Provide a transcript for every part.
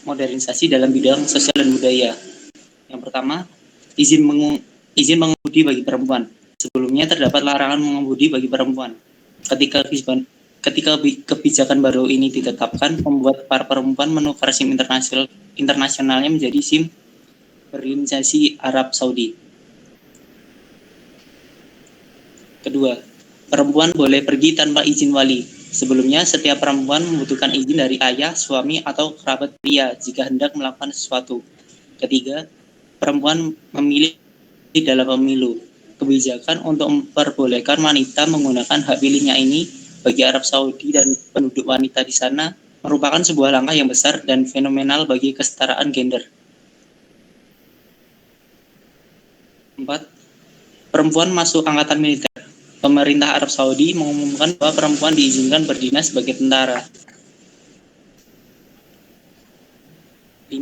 modernisasi dalam bidang sosial dan budaya. Yang pertama, izin mengemudi bagi perempuan. Sebelumnya terdapat larangan mengemudi bagi perempuan. Ketika kebijakan baru ini ditetapkan, membuat para perempuan menukar SIM internasionalnya menjadi SIM berlisensi Arab Saudi. Kedua, perempuan boleh pergi tanpa izin wali. Sebelumnya, setiap perempuan membutuhkan izin dari ayah, suami, atau kerabat pria jika hendak melakukan sesuatu. Ketiga, perempuan memilih dalam pemilu. Kebijakan untuk memperbolehkan wanita menggunakan hak pilihnya ini bagi Arab Saudi dan penduduk wanita di sana merupakan sebuah langkah yang besar dan fenomenal bagi kesetaraan gender. 4. Perempuan masuk angkatan militer. Pemerintah Arab Saudi mengumumkan bahwa perempuan diizinkan berdinas sebagai tentara. 5.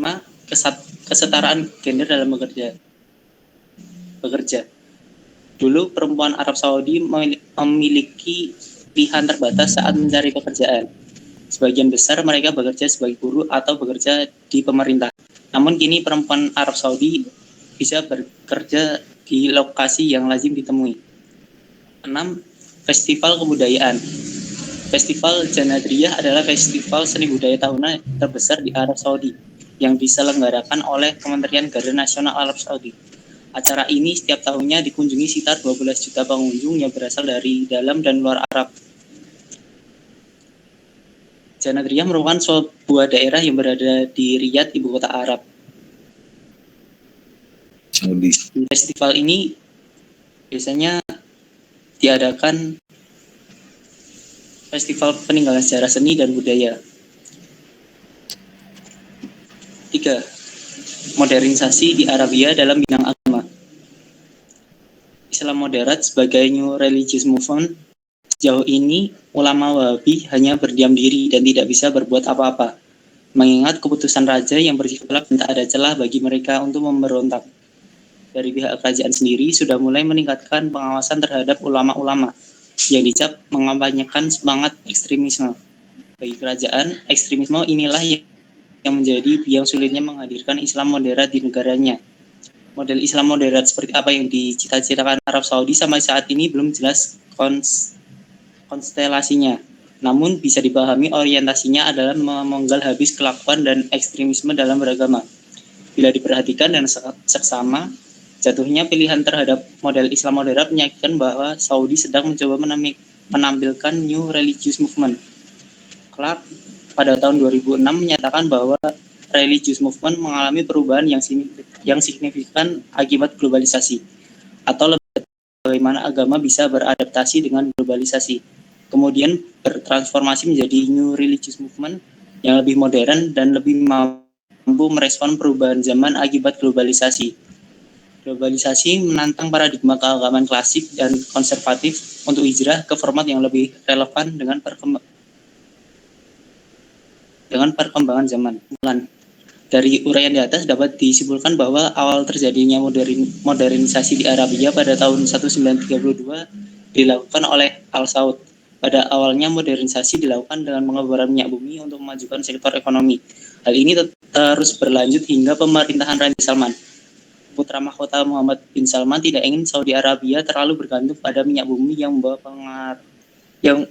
Kesetaraan gender dalam bekerja. Dulu perempuan Arab Saudi memiliki pilihan terbatas saat mencari pekerjaan. Sebagian besar mereka bekerja sebagai guru atau bekerja di pemerintah. Namun kini perempuan Arab Saudi bisa bekerja di lokasi yang lazim ditemui. 6. Festival kebudayaan. Festival Janadriyah adalah festival seni budaya tahunan terbesar di Arab Saudi yang diselenggarakan oleh Kementerian Garda Nasional Arab Saudi. Acara ini setiap tahunnya dikunjungi sekitar 12 juta pengunjung yang berasal dari dalam dan luar Arab. Janadriyah merupakan sebuah daerah yang berada di Riyadh, ibu kota Arab Saudi. Festival ini biasanya diadakan festival peninggalan sejarah seni dan budaya. 3. Modernisasi di Arabia dalam bidang agama. Islam moderat sebagai new religious movement. Sejauh ini, ulama Wahabi hanya berdiam diri dan tidak bisa berbuat apa-apa, mengingat keputusan raja yang bersifat tak ada celah bagi mereka untuk memberontak. Dari pihak kerajaan sendiri sudah mulai meningkatkan pengawasan terhadap ulama-ulama yang dicap mengampanyekan semangat ekstremisme. Bagi kerajaan, ekstremisme inilah yang menjadi biang sulitnya menghadirkan Islam moderat di negaranya. Model Islam moderat seperti apa yang dicita-citakan Arab Saudi sampai saat ini belum jelas konstelasinya. Namun bisa dipahami orientasinya adalah memenggal habis kelakuan dan ekstremisme dalam beragama. Bila diperhatikan dan seksama, jatuhnya pilihan terhadap model Islam moderat menyakitkan bahwa Saudi sedang mencoba menampilkan new religious movement. Clark pada tahun 2006 menyatakan bahwa religious movement mengalami perubahan yang signifikan akibat globalisasi, atau lebih bagaimana agama bisa beradaptasi dengan globalisasi, kemudian bertransformasi menjadi new religious movement yang lebih modern dan lebih mampu merespon perubahan zaman akibat globalisasi. Globalisasi menantang paradigma keagamaan klasik dan konservatif untuk hijrah ke format yang lebih relevan dengan perkembangan zaman. Dari uraian di atas dapat disimpulkan bahwa awal terjadinya modernisasi di Arabia pada tahun 1932 dilakukan oleh Al Saud. Pada awalnya modernisasi dilakukan dengan pengeboran minyak bumi untuk memajukan sektor ekonomi. Hal ini terus berlanjut hingga pemerintahan Raja Salman. Putra mahkota Muhammad bin Salman tidak ingin Saudi Arabia terlalu bergantung pada minyak bumi yang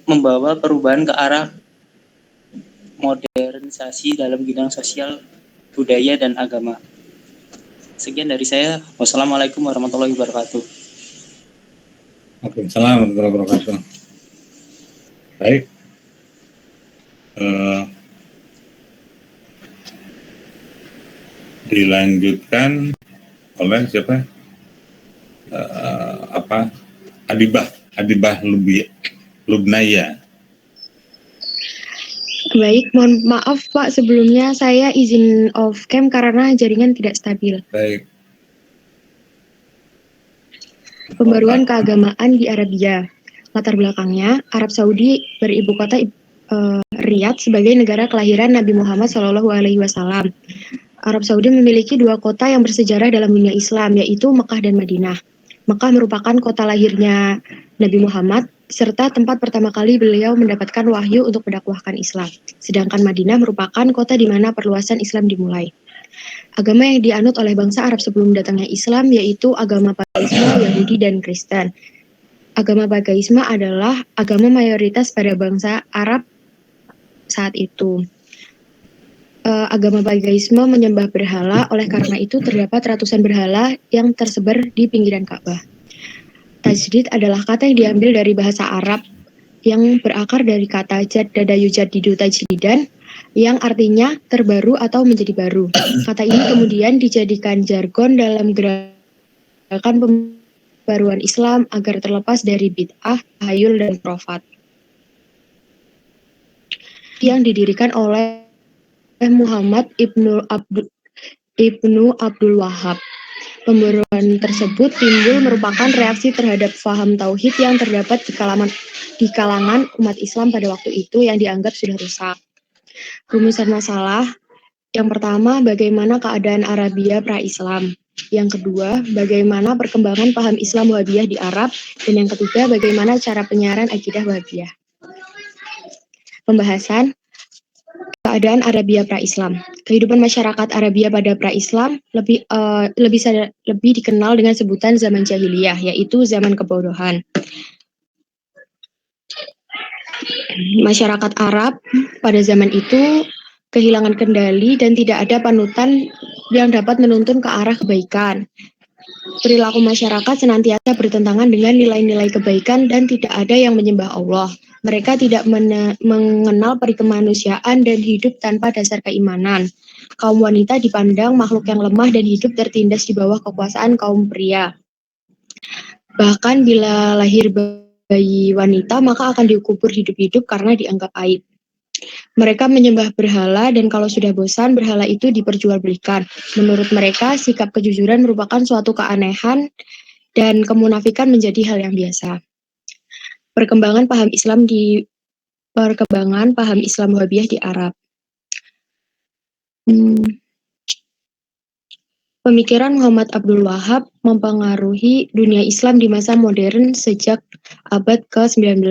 membawa perubahan ke arah modernisasi dalam bidang sosial, budaya, dan agama. Sekian dari saya. Wassalamualaikum warahmatullahi wabarakatuh. Waalaikumsalam warahmatullahi wabarakatuh. Baik. Dilanjutkan oleh siapa? Adibah Lubnaya. Baik, mohon maaf Pak, sebelumnya saya izin off cam karena jaringan tidak stabil. Baik. Pembaruan keagamaan di Arabia. Latar belakangnya, Arab Saudi beribu kota Riyadh sebagai negara kelahiran Nabi Muhammad SAW. Arab Saudi memiliki dua kota yang bersejarah dalam dunia Islam, yaitu Mekah dan Madinah. Mekah merupakan kota lahirnya Nabi Muhammad serta tempat pertama kali beliau mendapatkan wahyu untuk mendakwahkan Islam. Sedangkan Madinah merupakan kota di mana perluasan Islam dimulai. Agama yang dianut oleh bangsa Arab sebelum datangnya Islam yaitu agama Bagaisme, Yahudi, dan Kristen. Agama Bagaisme adalah agama mayoritas pada bangsa Arab saat itu. Agama Bagaisme menyembah berhala, oleh karena itu terdapat ratusan berhala yang tersebar di pinggiran Ka'bah. Tajdid adalah kata yang diambil dari bahasa Arab yang berakar dari kata jaddada yujaddidu tajdidan yang artinya terbaru atau menjadi baru. Kata ini kemudian dijadikan jargon dalam gerakan pembaruan Islam agar terlepas dari bid'ah, tahayul, dan khurafat yang didirikan oleh Muhammad Ibnu Abdul Wahhab. Pembaruan tersebut timbul merupakan reaksi terhadap faham tauhid yang terdapat di kalangan umat Islam pada waktu itu yang dianggap sudah rusak. Rumusan masalah yang pertama, bagaimana keadaan Arabia pra-Islam. Yang kedua, bagaimana perkembangan paham Islam Wahabiyah di Arab. Dan yang ketiga, bagaimana cara penyiaran akidah Wahabiyah. Pembahasan keadaan Arabia pra-Islam. Kehidupan masyarakat Arabia pada pra-Islam lebih dikenal dengan sebutan zaman jahiliyah, yaitu zaman kebodohan. Masyarakat Arab pada zaman itu kehilangan kendali dan tidak ada panutan yang dapat menuntun ke arah kebaikan. Perilaku masyarakat senantiasa bertentangan dengan nilai-nilai kebaikan dan tidak ada yang menyembah Allah. Mereka tidak mengenal peri kemanusiaan dan hidup tanpa dasar keimanan. Kaum wanita dipandang makhluk yang lemah dan hidup tertindas di bawah kekuasaan kaum pria. Bahkan bila lahir bayi wanita, maka akan dikubur hidup-hidup karena dianggap aib. Mereka menyembah berhala dan kalau sudah bosan, berhala itu diperjualbelikan. Menurut mereka, sikap kejujuran merupakan suatu keanehan dan kemunafikan menjadi hal yang biasa. Perkembangan paham Islam Wahabiyah di Arab. Pemikiran Muhammad Abdul Wahhab mempengaruhi dunia Islam di masa modern sejak abad ke-19.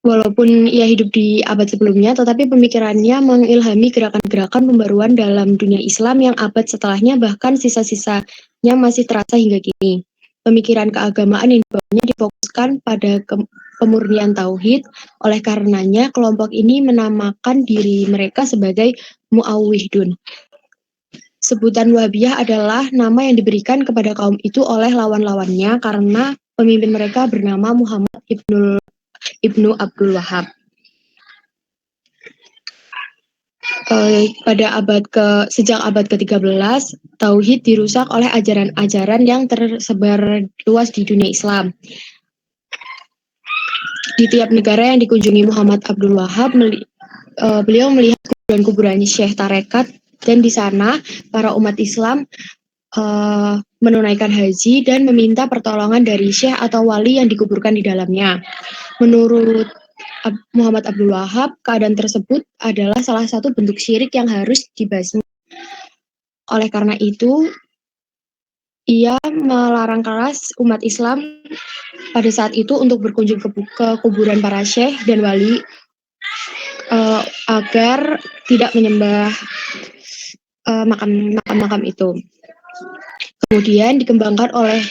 Walaupun ia hidup di abad sebelumnya, tetapi pemikirannya mengilhami gerakan-gerakan pembaruan dalam dunia Islam yang abad setelahnya, bahkan sisa-sisanya masih terasa hingga kini. Pemikiran keagamaan yang dibawanya difokuskan pada pemurnian tauhid, oleh karenanya kelompok ini menamakan diri mereka sebagai Mu'awwidun. Sebutan Wahabiyah adalah nama yang diberikan kepada kaum itu oleh lawan-lawannya karena pemimpin mereka bernama Muhammad Ibnu Abdul Wahhab. Sejak abad ke-13, tauhid dirusak oleh ajaran-ajaran yang tersebar luas di dunia Islam. Di tiap negara yang dikunjungi Muhammad Abdul Wahhab, beliau melihat kuburan-kuburan syekh tarekat, dan di sana para umat Islam menunaikan haji dan meminta pertolongan dari syekh atau wali yang dikuburkan di dalamnya. Menurut Muhammad Abdul Wahhab, keadaan tersebut adalah salah satu bentuk syirik yang harus dibasmi. Oleh karena itu, ia melarang keras umat Islam pada saat itu untuk berkunjung ke kuburan para syekh dan wali agar tidak menyembah makam-makam itu. Kemudian dikembangkan oleh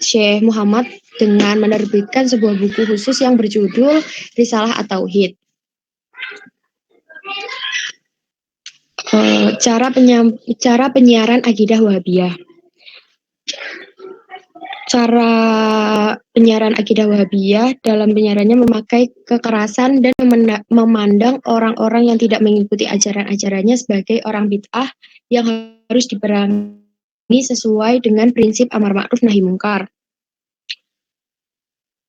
Syekh Muhammad dengan menerbitkan sebuah buku khusus yang berjudul Risalah At-Tauhid. Cara penyiaran akidah Wahabiyah. Cara penyiaran akidah Wahabiyah dalam penyiarannya memakai kekerasan dan memandang orang-orang yang tidak mengikuti ajaran-ajarannya sebagai orang bid'ah yang harus diperangi sesuai dengan prinsip amar ma'ruf nahi mungkar.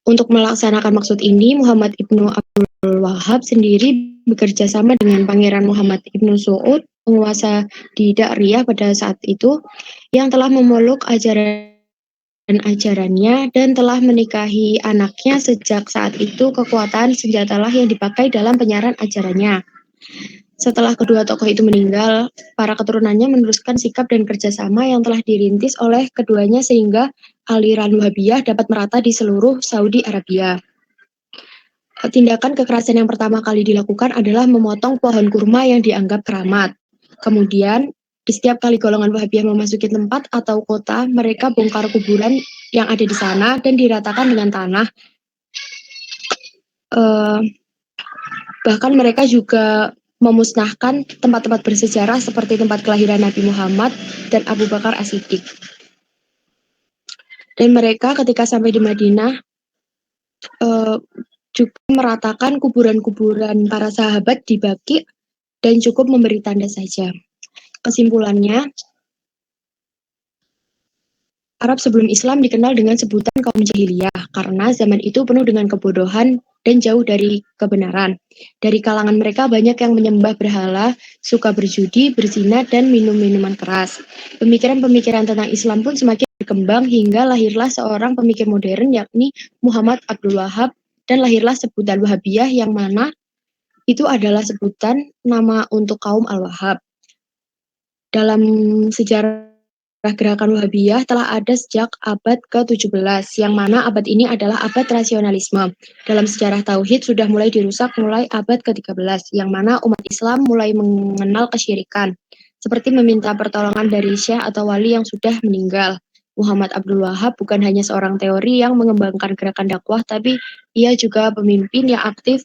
Untuk melaksanakan maksud ini, Muhammad Ibnu Abdul Wahhab sendiri bekerja sama dengan Pangeran Muhammad Ibnu Saud, penguasa di Da'riyah pada saat itu, yang telah memeluk ajarannya dan telah menikahi anaknya. Sejak saat itu, kekuatan senjatalah yang dipakai dalam penyiaran ajarannya. Setelah kedua tokoh itu meninggal, para keturunannya meneruskan sikap dan kerjasama yang telah dirintis oleh keduanya sehingga aliran Wahabiyah dapat merata di seluruh Saudi Arabia. Tindakan kekerasan yang pertama kali dilakukan adalah memotong pohon kurma yang dianggap keramat. Kemudian, di setiap kali golongan Wahabiyah memasuki tempat atau kota, mereka bongkar kuburan yang ada di sana dan diratakan dengan tanah. Bahkan mereka juga memusnahkan tempat-tempat bersejarah seperti tempat kelahiran Nabi Muhammad dan Abu Bakar As-Siddiq. Dan mereka ketika sampai di Madinah juga meratakan kuburan-kuburan para sahabat di Baqi dan cukup memberi tanda saja. Kesimpulannya, Arab sebelum Islam dikenal dengan sebutan kaum jahiliyah karena zaman itu penuh dengan kebodohan dan jauh dari kebenaran. Dari kalangan mereka banyak yang menyembah berhala, suka berjudi, berzina, dan minum minuman keras. Pemikiran-pemikiran tentang Islam pun semakin berkembang hingga lahirlah seorang pemikir modern yakni Muhammad Abdul Wahab dan lahirlah sebutan Wahabiyah yang mana itu adalah sebutan nama untuk kaum Al-Wahhab. Dalam sejarah gerakan Wahabiyah telah ada sejak abad ke-17, yang mana abad ini adalah abad rasionalisme. Dalam sejarah Tauhid sudah mulai dirusak mulai abad ke-13, yang mana umat Islam mulai mengenal kesyirikan, seperti meminta pertolongan dari syekh atau wali yang sudah meninggal. Muhammad Abdul Wahab bukan hanya seorang teori yang mengembangkan gerakan dakwah, tapi ia juga pemimpin yang aktif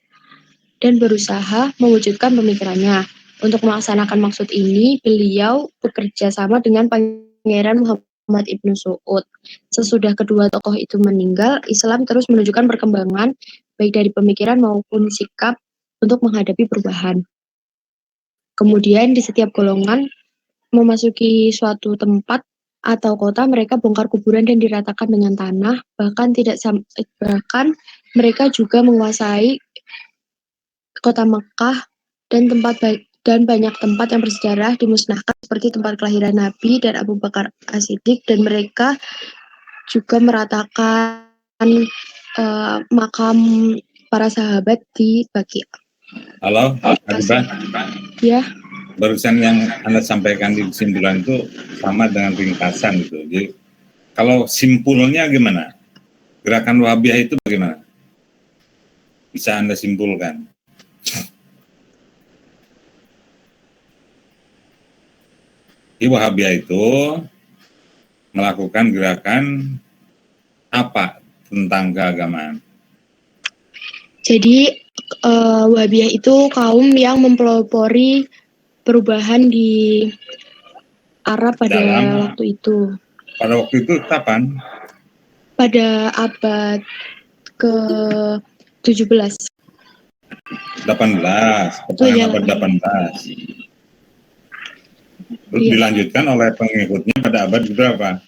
dan berusaha mewujudkan pemikirannya. Untuk melaksanakan maksud ini, beliau bekerja sama dengan Pangeran Muhammad Ibnu Saud. Sesudah kedua tokoh itu meninggal, Islam terus menunjukkan perkembangan baik dari pemikiran maupun sikap untuk menghadapi perubahan. Kemudian di setiap golongan memasuki suatu tempat atau kota, mereka bongkar kuburan dan diratakan dengan tanah. Bahkan mereka juga menguasai kota Mekah dan banyak tempat yang bersejarah dimusnahkan seperti tempat kelahiran Nabi dan Abu Bakar As-Siddiq, dan mereka juga meratakan makam para sahabat di Baqi. Halo, Adibah. Ya. Barusan yang Anda sampaikan di kesimpulan itu sama dengan ringkasan gitu. Jadi kalau simpulnya gimana? Gerakan Wahabiyah itu bagaimana? Bisa Anda simpulkan? Di Wahabiyah itu melakukan gerakan apa tentang keagamaan? Jadi Wahabiyah itu kaum yang mempelopori perubahan di Arab pada waktu itu. Pada waktu itu kapan? Pada abad ke-17. 18, pertengahan abad 18. Terus dilanjutkan oleh pengikutnya pada abad berapa?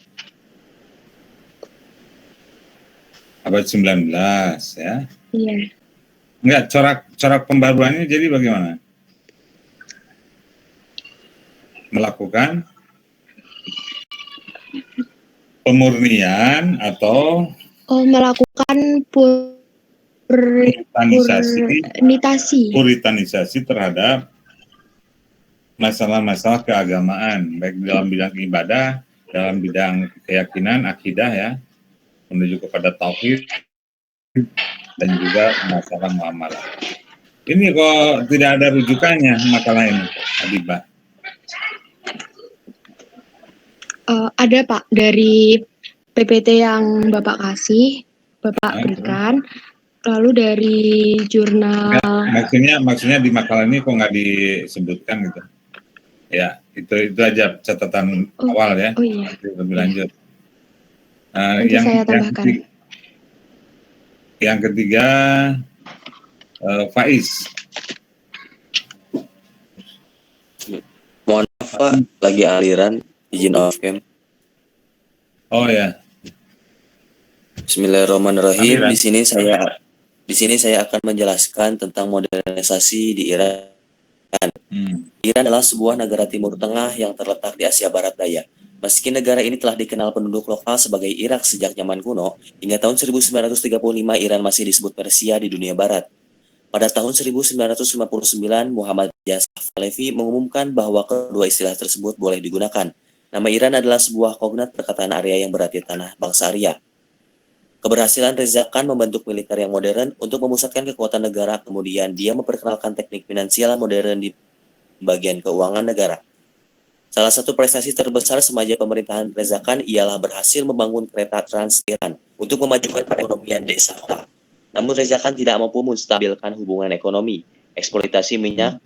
Abad 19 ya. Iya. Enggak, corak pembaruannya jadi bagaimana? Melakukan pemurnian atau melakukan puritanisasi terhadap masalah-masalah keagamaan, baik dalam bidang ibadah, dalam bidang keyakinan, akidah ya, menuju kepada tauhid dan juga masalah muamalah. Ini kok tidak ada rujukannya makalah ini, Adibah? Ada Pak, dari PPT yang Bapak kasih, Bapak berikan, lalu dari jurnal. Maksudnya di makalah ini kok nggak disebutkan gitu? Ya, itu aja catatan awal ya. Oh iya. Lebih lanjut. Nanti saya tambahkan. Yang ketiga, Faiz. Mohon maaf Pak, lagi aliran, izin off cam. Oh ya. Bismillahirrahmanirrahim. Di sini saya akan menjelaskan tentang modernisasi di Iran. Iran adalah sebuah negara Timur Tengah yang terletak di Asia Barat Daya. Meski negara ini telah dikenal penduduk lokal sebagai Irak sejak zaman kuno, hingga tahun 1935 Iran masih disebut Persia di dunia Barat. Pada tahun 1959, Muhammad Reza Pahlavi mengumumkan bahwa kedua istilah tersebut boleh digunakan. Nama Iran adalah sebuah kognat perkataan Arya yang berarti tanah bangsa Arya. Keberhasilan Reza Khan membentuk militer yang modern untuk memusatkan kekuatan negara, kemudian dia memperkenalkan teknik finansial modern di bagian keuangan negara. Salah satu prestasi terbesar semasa pemerintahan Reza Khan ialah berhasil membangun kereta Trans-Iran untuk memajukan perekonomian desa. Namun Reza Khan tidak mampu menstabilkan hubungan ekonomi, eksploitasi minyak,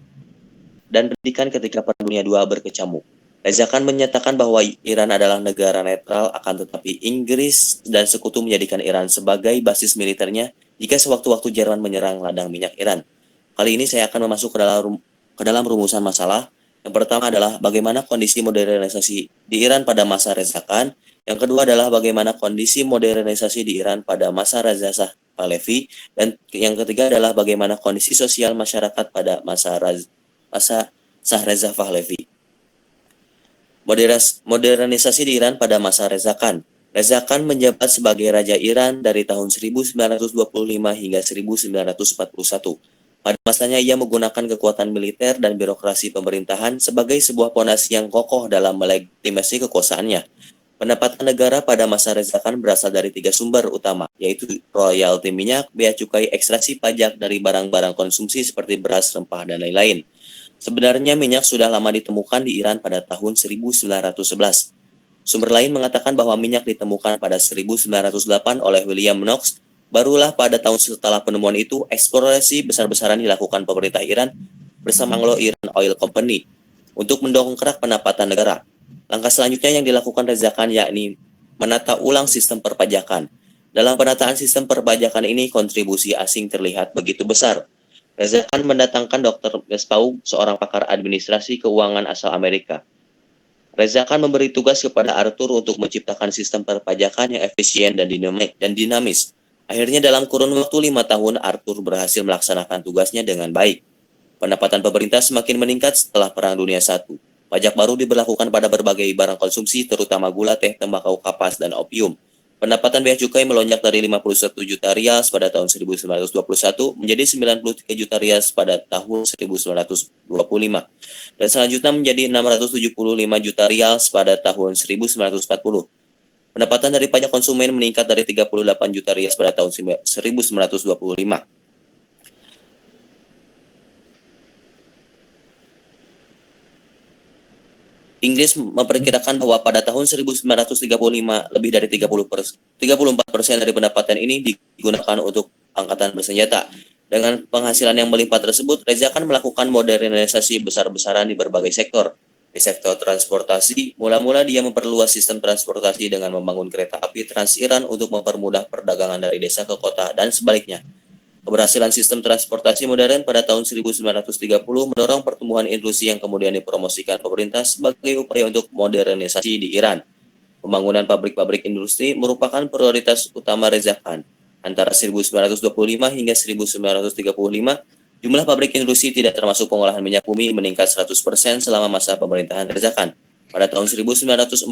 dan pendidikan ketika Perang Dunia II berkecamuk. Reza Khan menyatakan bahwa Iran adalah negara netral, akan tetapi Inggris dan sekutu menjadikan Iran sebagai basis militernya jika sewaktu-waktu Jerman menyerang ladang minyak Iran. Kali ini saya akan masuk ke dalam rumusan masalah. Yang pertama adalah bagaimana kondisi modernisasi di Iran pada masa Reza Khan. Yang kedua adalah bagaimana kondisi modernisasi di Iran pada masa Reza Shah Pahlavi. Dan yang ketiga adalah bagaimana kondisi sosial masyarakat pada masa Shah Reza Pahlavi. Modernisasi di Iran pada masa Reza Khan. Reza Khan menjabat sebagai Raja Iran dari tahun 1925 hingga 1941. Pada masanya ia menggunakan kekuatan militer dan birokrasi pemerintahan sebagai sebuah pondasi yang kokoh dalam melegitimasi kekuasaannya. Pendapatan negara pada masa Reza Khan berasal dari 3 sumber utama, yaitu royalti minyak, bea cukai, ekstraksi pajak dari barang-barang konsumsi seperti beras, rempah, dan lain-lain. Sebenarnya minyak sudah lama ditemukan di Iran pada tahun 1911. Sumber lain mengatakan bahwa minyak ditemukan pada 1908 oleh William Knox. Barulah pada tahun setelah penemuan itu, eksplorasi besar-besaran dilakukan pemerintah Iran bersama Anglo-Iran Oil Company untuk mendongkrak pendapatan negara. Langkah selanjutnya yang dilakukan Reza Khan yakni menata ulang sistem perpajakan. Dalam penataan sistem perpajakan ini, kontribusi asing terlihat begitu besar. Reza Khan mendatangkan Dr. Gaspau, seorang pakar administrasi keuangan asal Amerika. Reza Khan memberi tugas kepada Arthur untuk menciptakan sistem perpajakan yang efisien dan dinamis. Akhirnya dalam kurun waktu 5 tahun, Arthur berhasil melaksanakan tugasnya dengan baik. Pendapatan pemerintah semakin meningkat setelah Perang Dunia I. Pajak baru diberlakukan pada berbagai barang konsumsi, terutama gula, teh, tembakau, kapas, dan opium. Pendapatan bea cukai melonjak dari 51 juta rials pada tahun 1921 menjadi 93 juta rials pada tahun 1925. Dan selanjutnya menjadi 675 juta rials pada tahun 1940. Pendapatan dari pajak konsumen meningkat dari 38 juta rials pada tahun 1925. Inggris memperkirakan bahwa pada tahun 1935 lebih dari 34% dari pendapatan ini digunakan untuk angkatan bersenjata. Dengan penghasilan yang melimpah tersebut, Reza Khan melakukan modernisasi besar-besaran di berbagai sektor. Di sektor transportasi, mula-mula dia memperluas sistem transportasi dengan membangun kereta api Trans-Iran untuk mempermudah perdagangan dari desa ke kota dan sebaliknya. Keberhasilan sistem transportasi modern pada tahun 1930 mendorong pertumbuhan industri yang kemudian dipromosikan pemerintah sebagai upaya untuk modernisasi di Iran. Pembangunan pabrik-pabrik industri merupakan prioritas utama Reza Khan. Antara 1925 hingga 1935, jumlah pabrik industri tidak termasuk pengolahan minyak bumi meningkat 100% selama masa pemerintahan Reza Khan. Pada tahun 1945,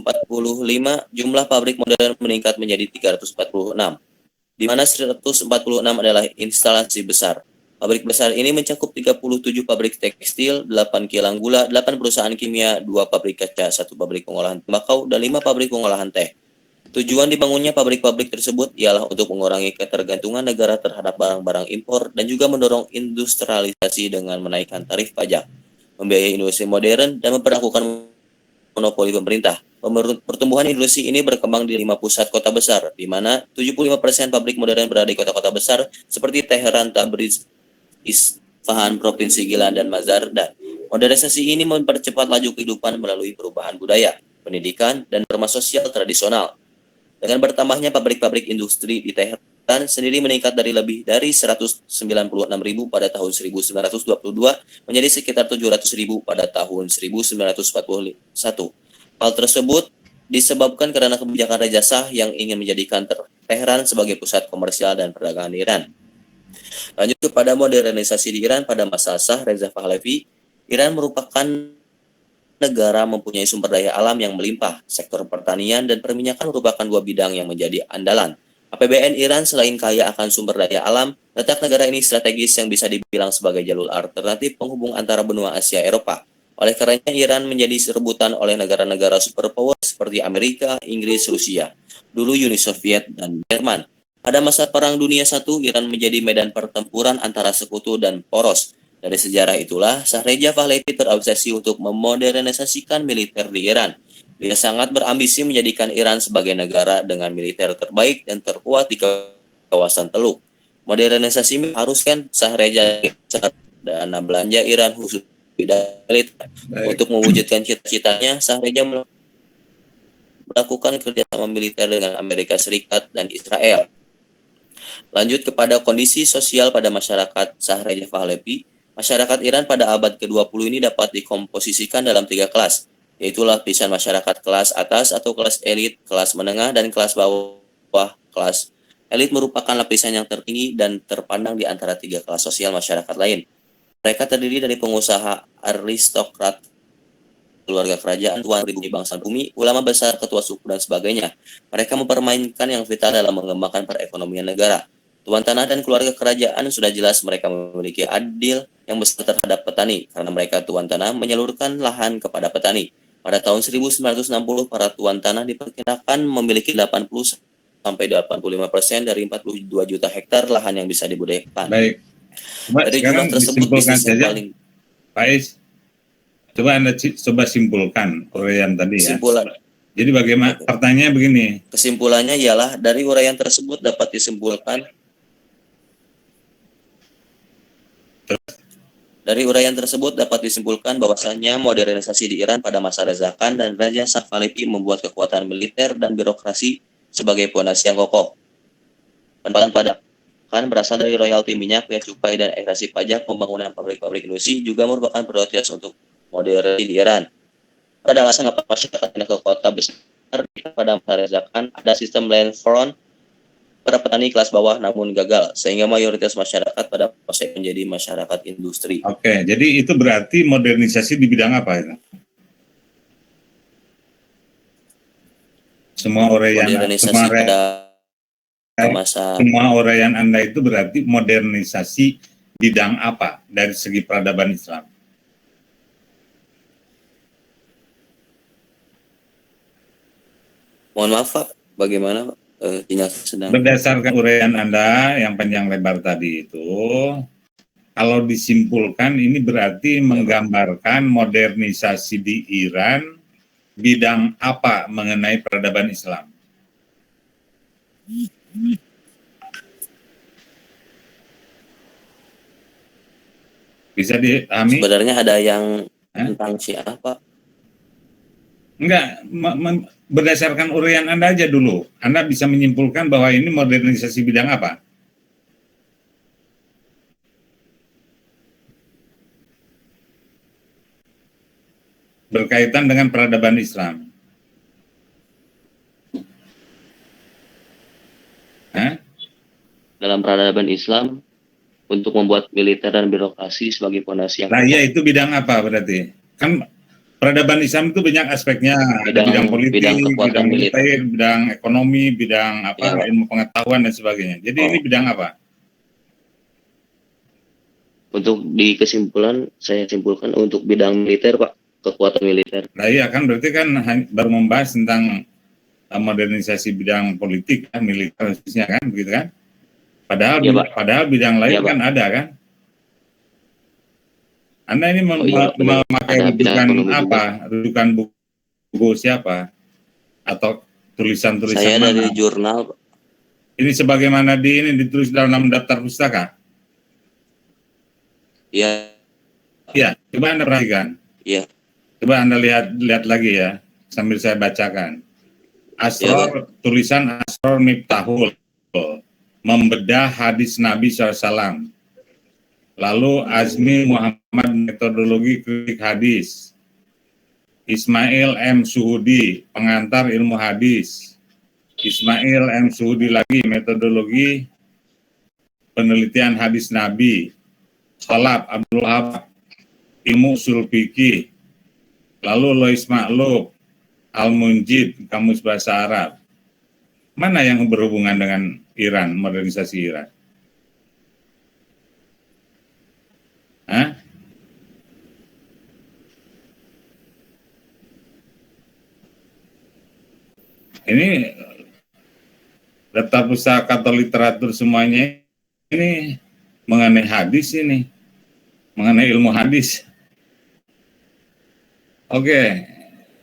jumlah pabrik modern meningkat menjadi 346. Di mana 146 adalah instalasi besar. Pabrik besar ini mencakup 37 pabrik tekstil, 8 kilang gula, 8 perusahaan kimia, 2 pabrik kaca, 1 pabrik pengolahan tembakau, dan 5 pabrik pengolahan teh. Tujuan dibangunnya pabrik-pabrik tersebut ialah untuk mengurangi ketergantungan negara terhadap barang-barang impor dan juga mendorong industrialisasi dengan menaikkan tarif pajak, membiayai industri modern, dan memperlakukan monopoli pemerintah. Pertumbuhan industri ini berkembang di 5 pusat kota besar, di mana 75% pabrik modern berada di kota-kota besar seperti Teheran, Tabriz, Isfahan, Provinsi Gilan, dan Mazar-e-Shah. Modernisasi ini mempercepat laju kehidupan melalui perubahan budaya, pendidikan, dan norma sosial tradisional. Dengan bertambahnya pabrik-pabrik industri di Teheran sendiri meningkat dari lebih dari 196.000 pada tahun 1922 menjadi sekitar 700.000 pada tahun 1941. Hal tersebut disebabkan karena kebijakan Reza Shah yang ingin menjadikan Teheran sebagai pusat komersial dan perdagangan Iran. Lanjut kepada modernisasi di Iran pada masa Shah Reza Pahlavi, Iran merupakan negara mempunyai sumber daya alam yang melimpah. Sektor pertanian dan perminyakan merupakan 2 bidang yang menjadi andalan. APBN Iran selain kaya akan sumber daya alam, letak negara ini strategis yang bisa dibilang sebagai jalur alternatif penghubung antara benua Asia Eropa. Oleh karenanya Iran menjadi rebutan oleh negara-negara superpower seperti Amerika, Inggris, Rusia, dulu Uni Soviet, dan Jerman. Pada masa Perang Dunia I, Iran menjadi medan pertempuran antara sekutu dan poros. Dari sejarah itulah, Shah Reza Pahlavi terobsesi untuk memodernisasikan militer di Iran. Dia sangat berambisi menjadikan Iran sebagai negara dengan militer terbaik dan terkuat di kawasan Teluk. Modernisasi haruskan Shah Reza dana belanja Iran khusus militer. Untuk mewujudkan cita-citanya, Shah Reza melakukan kerjasama militer dengan Amerika Serikat dan Israel. Lanjut kepada kondisi sosial pada masyarakat Shah Reza Pahlavi. Masyarakat Iran pada abad ke-20 ini dapat dikomposisikan dalam 3 kelas, yaitu lapisan masyarakat kelas atas atau kelas elit, kelas menengah, dan kelas bawah. Kelas elit merupakan lapisan yang tertinggi dan terpandang di antara 3 kelas sosial masyarakat lain. Mereka terdiri dari pengusaha, aristokrat, keluarga kerajaan, tuan pribumi bangsa bumi, ulama besar, ketua suku, dan sebagainya. Mereka mempermainkan yang vital dalam mengembangkan perekonomian negara. Tuan tanah dan keluarga kerajaan sudah jelas mereka memiliki adil yang besar terhadap petani, karena mereka tuan tanah menyalurkan lahan kepada petani. Pada tahun 1960, para tuan tanah diperkirakan memiliki 80 sampai 85% dari 42 juta hektar lahan yang bisa dibudidayakan. Baik. Coba dari sekarang jumlah tersebut, disimpulkan bisnis yang saja, paling Pak Is. Coba Anda coba simpulkan uraian tadi ya. kesimpulan. Jadi bagaimana? Pertanyaannya begini. Kesimpulannya ialah dari uraian tersebut dapat disimpulkan bahwasanya modernisasi di Iran pada masa Reza Khan dan Raja Shah Pahlavi membuat kekuatan militer dan birokrasi sebagai fondasi yang kokoh. Pendapatan pada Khan berasal dari royalti minyak, bea cukai, dan eksasi pajak. Pembangunan pabrik-pabrik industri juga merupakan prioritas untuk modernisasi di Iran. Pada alasan apa masyarakat pindah ke kota besar pada masa Reza Khan, ada sistem land front para petani kelas bawah namun gagal, sehingga mayoritas masyarakat pada masa menjadi masyarakat industri. Oke, jadi itu berarti modernisasi di bidang apa itu? Semua uraian Anda itu berarti modernisasi bidang apa dari segi peradaban Islam? Mohon maaf Pak, bagaimana sedang? Berdasarkan uraian Anda yang panjang lebar tadi itu, kalau disimpulkan ini berarti menggambarkan modernisasi di Iran bidang apa mengenai peradaban Islam? Bisa dipahami? Sebenarnya ada yang tentang Syiah, Pak? Enggak, berdasarkan uraian Anda aja dulu. Anda bisa menyimpulkan bahwa ini modernisasi bidang apa? Berkaitan dengan peradaban Islam. Dalam peradaban Islam, untuk membuat militer dan birokrasi sebagai fondasi yang... Nah, iya, itu bidang apa berarti? Kan peradaban Islam itu banyak aspeknya, ada bidang politik, bidang militer, bidang ekonomi, bidang apa, ilmu pengetahuan dan sebagainya. Jadi ini bidang apa? Untuk di kesimpulan, saya simpulkan untuk bidang militer, Pak, kekuatan militer. Nah iya kan, berarti kan baru membahas tentang modernisasi bidang politik, militer khususnya kan, begitu kan? Padahal, ya, padahal bidang lain ya, kan ada kan? Anda ini memakai rujukan apa? Rujukan buku siapa? Atau tulisan-tulisan saya mana? Dari jurnal. Ini sebagaimana ini ditulis dalam daftar pustaka? Iya. Iya, coba Anda perhatikan. Iya. Coba Anda lihat lagi ya, sambil saya bacakan. Asror, ya, tulisan Asror Miftahul, membedah hadis Nabi SAW. Lalu Azmi Muhammad, metodologi kritik hadis. Ismail M. Suhudi, pengantar ilmu hadis. Ismail M. Suhudi lagi, metodologi penelitian hadis Nabi. Khalaf Abdul Wahab, ilmu usul fikih. Lalu Lois Maklub, Al-Munjid, kamus bahasa Arab. Mana yang berhubungan dengan Iran, modernisasi Iran? ini daftar pustaka atau literatur semuanya ini mengenai hadis ini, mengenai ilmu hadis. Oke,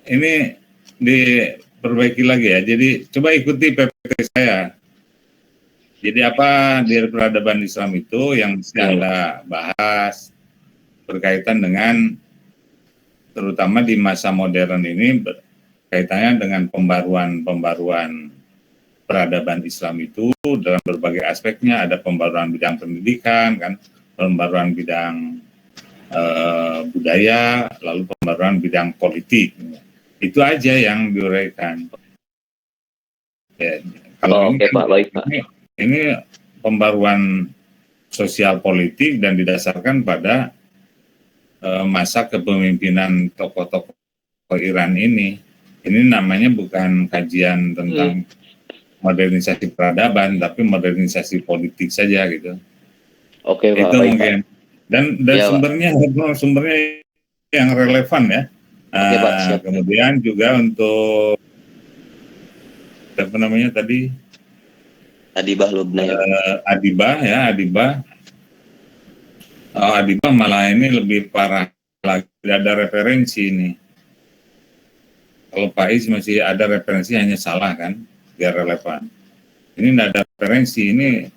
ini diperbaiki lagi ya. Jadi coba ikuti PPT saya. Jadi apa di peradaban Islam itu yang Anda bahas berkaitan dengan terutama di masa modern ini kaitannya dengan pembaruan peradaban Islam itu dalam berbagai aspeknya. Ada pembaruan bidang pendidikan, kan, pembaruan bidang budaya, lalu pembaruan bidang politik. Itu aja yang diuraikan. Ya, kalau Oke, Pak, baik, Pak. Ini pembaruan sosial politik dan didasarkan pada masa kepemimpinan tokoh-tokoh Iran ini. Ini namanya bukan kajian tentang modernisasi peradaban, tapi modernisasi politik saja gitu. Oke, Pak, itu baik, mungkin. Pak. Dan Ya, sumbernya yang relevan ya. Oke, Pak, siap. Kemudian juga untuk apa namanya tadi? Adibah Lubna ya, Pak. Adibah. Adibah malah ini lebih parah lagi, tidak ada referensi ini. Kalau Faiz masih ada referensi, hanya salah kan, biar relevan. Ini tidak ada referensi, ini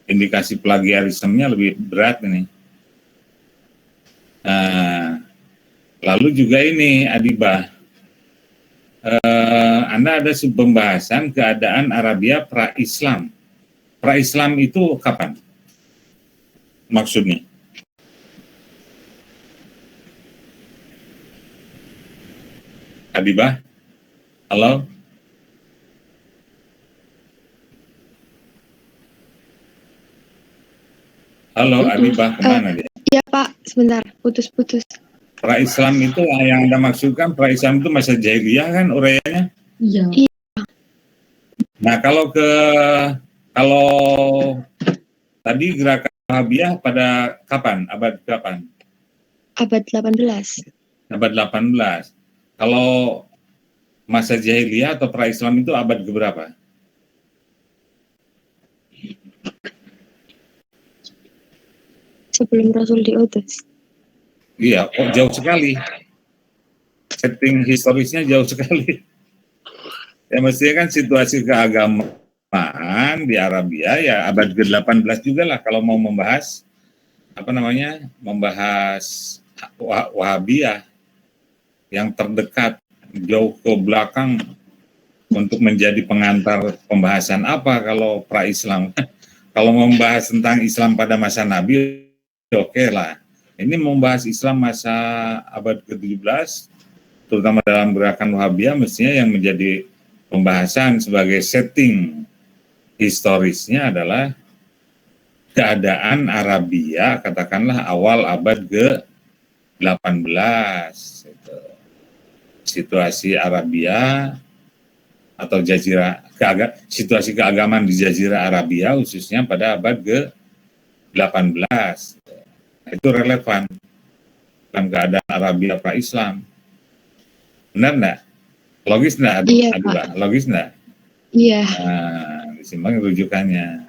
indikasi plagiarismenya lebih berat ini. Lalu juga ini Adibah, Anda ada pembahasan keadaan Arabia pra-Islam. Pra-Islam itu kapan? Maksudnya? Adibah? Halo? Halo, Adibah, kemana dia? Iya Pak, sebentar, putus-putus. Pra-Islam itu yang Anda maksudkan, pra-Islam itu masa jahiliyah kan uraiannya? Iya. Nah, kalau tadi gerakan Wahabiyah pada kapan? Abad kapan? Abad 18. Abad 18. Kalau masa jahiliyah atau pra-Islam itu abad keberapa? Sebelum Rasul diutus. Iya, jauh sekali. Setting historisnya jauh sekali. Ya mestinya kan situasi keagamaan di Arabia ya abad ke-18 juga lah kalau mau membahas membahas Wahabiyah yang terdekat, jauh ke belakang untuk menjadi pengantar pembahasan apa kalau pra-Islam. Kalau membahas tentang Islam pada masa Nabi, oke lah. Ini membahas Islam masa abad ke-17, terutama dalam gerakan Wahabiyah, mestinya yang menjadi pembahasan sebagai setting historisnya adalah keadaan Arabia, katakanlah awal abad ke-18. Situasi Arabia atau situasi keagamaan di Jazirah Arabia khususnya pada abad ke-18. Itu relevan dalam keadaan Arabia pra-Islam. Benar enggak? Logis enggak? Iya, Pak. Logis enggak? Iya. Nah, disimbang rujukannya.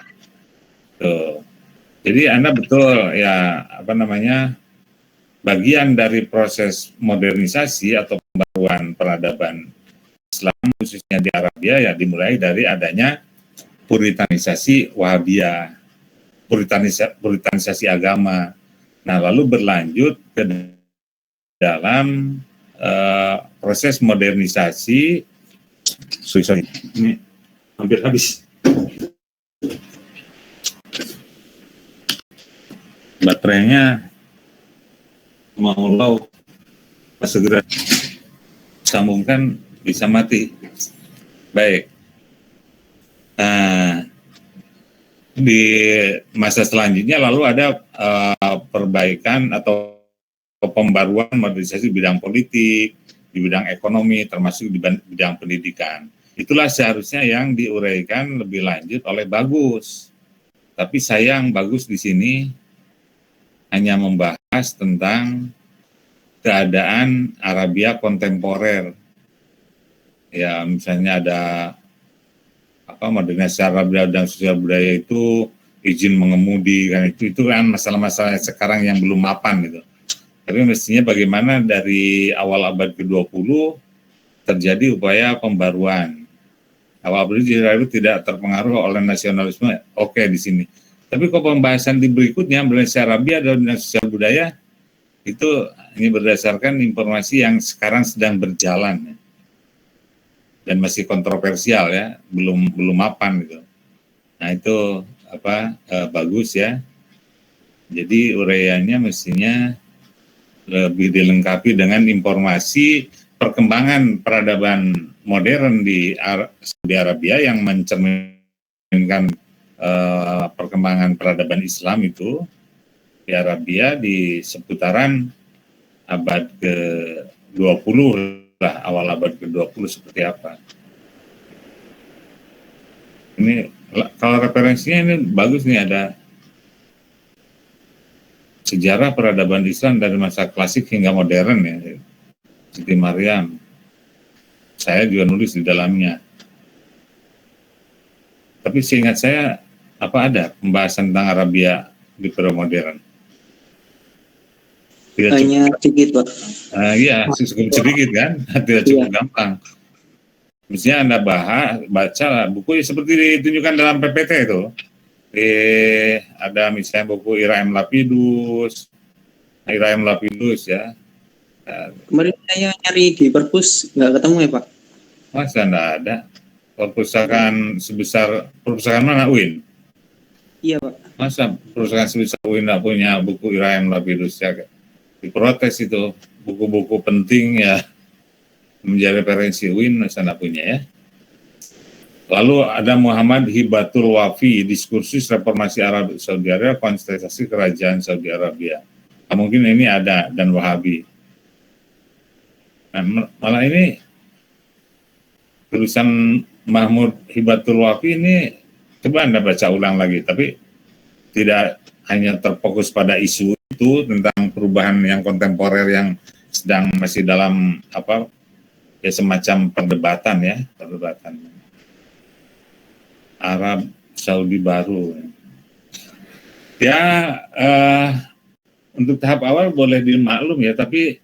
Tuh. Jadi Anda betul ya bagian dari proses modernisasi atau pembaruan peradaban Islam khususnya di Arabia ya dimulai dari adanya puritanisasi Wahabiyah, puritanisasi agama. Nah, lalu berlanjut ke dalam proses modernisasi. Sorry, ini hampir habis. Baterainya mau low, segera sambungkan bisa mati. Baik. Nah, di masa selanjutnya lalu ada perbaikan atau pembaruan modernisasi bidang politik, di bidang ekonomi, termasuk di bidang pendidikan. Itulah seharusnya yang diuraikan lebih lanjut oleh Bagus. Tapi sayang Bagus di sini hanya membahas tentang keadaan Arabia kontemporer. ya misalnya ada modernisasi Arabia dan sosial budaya itu izin mengemudi kan, itu kan masalah-masalah sekarang yang belum mapan gitu. Tapi mestinya bagaimana dari awal abad ke-20 terjadi upaya pembaruan. Awal abad itu tidak terpengaruh oleh nasionalisme, oke di sini. Tapi kalau pembahasan di berikutnya Malaysia Arabia dan sosial budaya itu ini berdasarkan informasi yang sekarang sedang berjalan dan masih kontroversial ya, belum mapan gitu. Nah itu bagus ya. Jadi uraiannya mestinya lebih dilengkapi dengan informasi perkembangan peradaban modern di Saudi Arabia yang mencerminkan perkembangan peradaban Islam itu di Arabia di seputaran abad ke-20 lah, awal abad ke-20 seperti apa. Ini kalau referensinya ini bagus nih, ada sejarah peradaban Islam dari masa klasik hingga modern ya, Siti Maryam. Saya juga nulis di dalamnya. Tapi seingat saya ada pembahasan tentang Arabia di periode modern? Hanya sedikit, Pak. Iya, cukup sedikit kan, tidak cukup gampang. Misalnya Anda baca buku seperti ditunjukkan dalam PPT itu. Ada misalnya buku Iraem Lapidus ya. Kemarin saya nyari di perpus nggak ketemu ya Pak. Masa nggak ada? Perpustakaan mana UIN? Iya Pak. Masa perpustakaan sebesar UIN nggak punya buku Iraem Lapidus ya? Diprotes itu, buku-buku penting ya menjadi referensi UIN masa nggak punya ya. Lalu ada Muhammad Hibatul Wafi, Diskursus Reformasi Arab Saudi Arabia, Konstitusi Kerajaan Saudi Arabia. Nah, mungkin ini ada, dan Wahabi. Nah, malah ini tulisan Mahmud Hibatul Wafi ini coba Anda baca ulang lagi, tapi tidak hanya terfokus pada isu itu tentang perubahan yang kontemporer yang sedang masih dalam ya semacam perdebatan. Arab Saudi baru. Ya, untuk tahap awal boleh dimaklum ya, tapi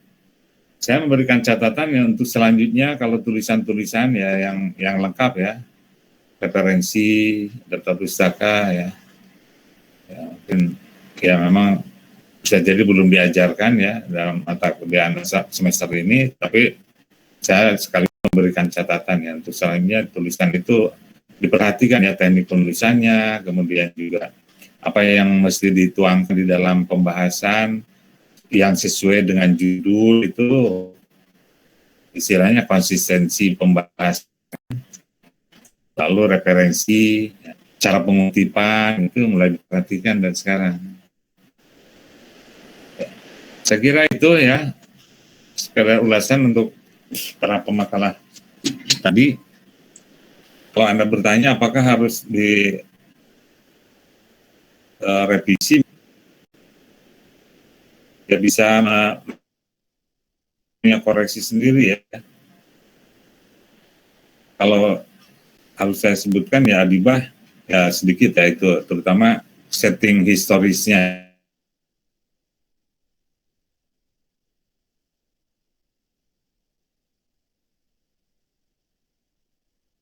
saya memberikan catatan ya untuk selanjutnya kalau tulisan-tulisan ya yang lengkap ya, referensi, daftar pustaka ya mungkin ya memang bisa jadi belum diajarkan ya dalam mata kuliah semester ini, tapi saya sekali memberikan catatan ya untuk selanjutnya tulisan itu diperhatikan ya teknik penulisannya, kemudian juga apa yang mesti dituangkan di dalam pembahasan yang sesuai dengan judul itu, istilahnya konsistensi pembahasan, lalu referensi, cara pengutipan itu mulai diperhatikan dan sekarang. Saya kira itu ya sekedar ulasan untuk para pemakalah tadi. Kalau Anda bertanya apakah harus direvisi, ya bisa punya koreksi sendiri ya. Kalau harus saya sebutkan ya Adibah ya sedikit ya itu, terutama setting historisnya